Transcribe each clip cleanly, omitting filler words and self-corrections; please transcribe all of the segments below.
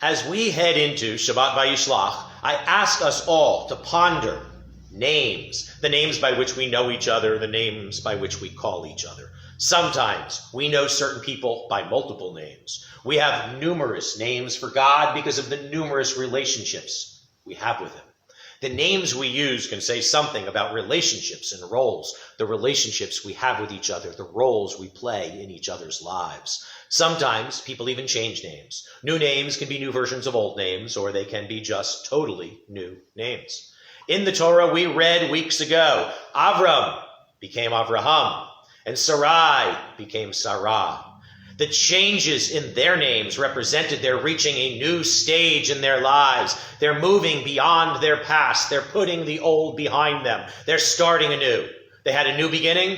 As we head into Shabbat Vayishlach, I ask us all to ponder names, the names by which we know each other, the names by which we call each other. Sometimes we know certain people by multiple names. We have numerous names for God because of the numerous relationships we have with him. The names we use can say something about relationships and roles, the relationships we have with each other, the roles we play in each other's lives. Sometimes people even change names. New names can be new versions of old names, or they can be just totally new names. In the Torah, we read weeks ago, Avram became Avraham, and Sarai became Sarah. The changes in their names represented their reaching a new stage in their lives. They're moving beyond their past. They're putting the old behind them. They're starting anew. They had a new beginning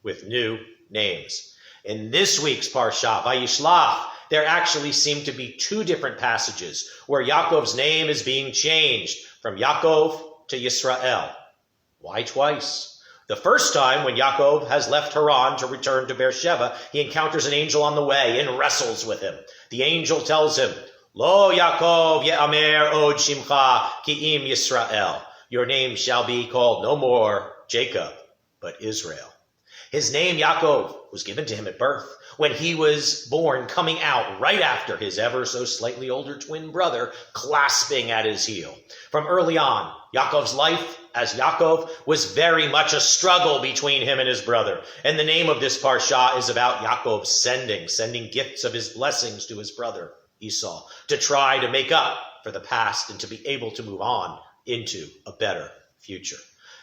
with new names. In this week's Parsha, Vayishlach, there actually seem to be two different passages where Yaakov's name is being changed from Yaakov to Yisrael. Why twice? The first time, when Yaakov has left Haran to return to Beersheba, he encounters an angel on the way and wrestles with him. The angel tells him, Lo Yaakov ye'amer od shimcha ki im Yisrael. Your name shall be called no more Jacob, but Israel. His name, Yaakov, was given to him at birth, when he was born, coming out right after his ever so slightly older twin brother clasping at his heel. From early on, Yaakov's life as Yaakov was very much a struggle between him and his brother. And the name of this Parsha is about Yaakov sending gifts of his blessings to his brother Esau to try to make up for the past and to be able to move on into a better future.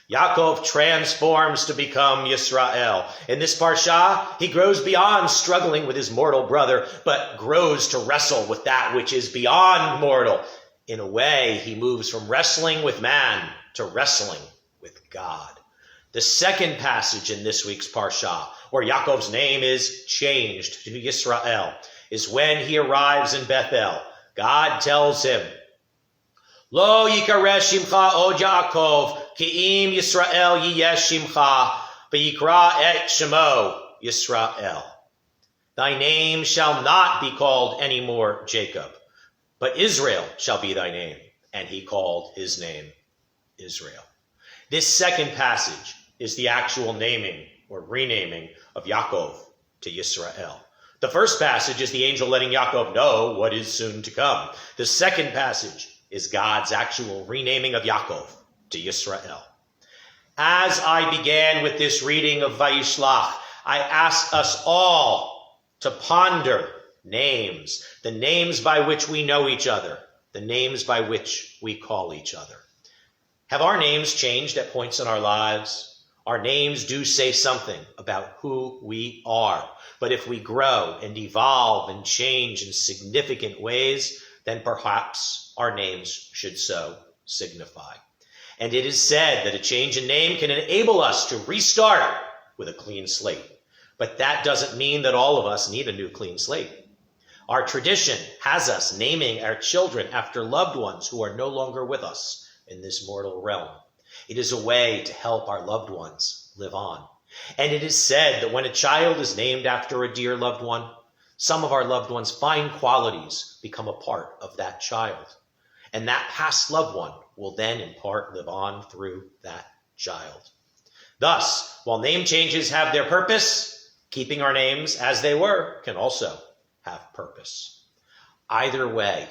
Yaakov transforms to become Yisrael. In this Parsha, he grows beyond struggling with his mortal brother, but grows to wrestle with that which is beyond mortal. In a way, he moves from wrestling with man to wrestling with God. The second passage in this week's Parsha, where Yaakov's name is changed to Yisrael, is when he arrives in Bethel. God tells him, Lo yikareh shimcha od Yaakov, ki im Yisrael yiyeh shimcha, v'yikra et shemo Yisrael. Thy name shall not be called any more Jacob, but Israel shall be thy name. And he called his name Israel. This second passage is the actual naming or renaming of Yaakov to Yisrael. The first passage is the angel letting Yaakov know what is soon to come. The second passage is God's actual renaming of Yaakov to Yisrael. As I began with this reading of Vayishlach, I ask us all to ponder names, the names by which we know each other, the names by which we call each other. Have our names changed at points in our lives? Our names do say something about who we are. But if we grow and evolve and change in significant ways, then perhaps our names should so signify. And it is said that a change in name can enable us to restart with a clean slate. But that doesn't mean that all of us need a new clean slate. Our tradition has us naming our children after loved ones who are no longer with us in this mortal realm. It is a way to help our loved ones live on. And it is said that when a child is named after a dear loved one, some of our loved ones' fine qualities become a part of that child. And that past loved one will then in part live on through that child. Thus, while name changes have their purpose, keeping our names as they were can also have purpose. Either way,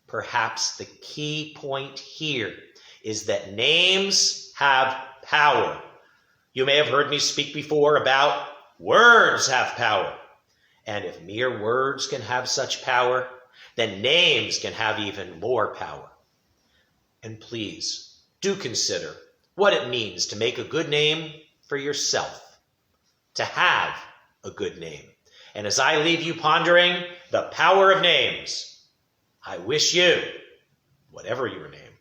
perhaps the key point here is that names have power. You may have heard me speak before about words have power. And if mere words can have such power, then names can have even more power. And please, do consider what it means to make a good name for yourself, to have a good name. And as I leave you pondering the power of names, I wish you, whatever your name,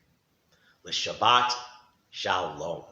L'Shabbat Shalom.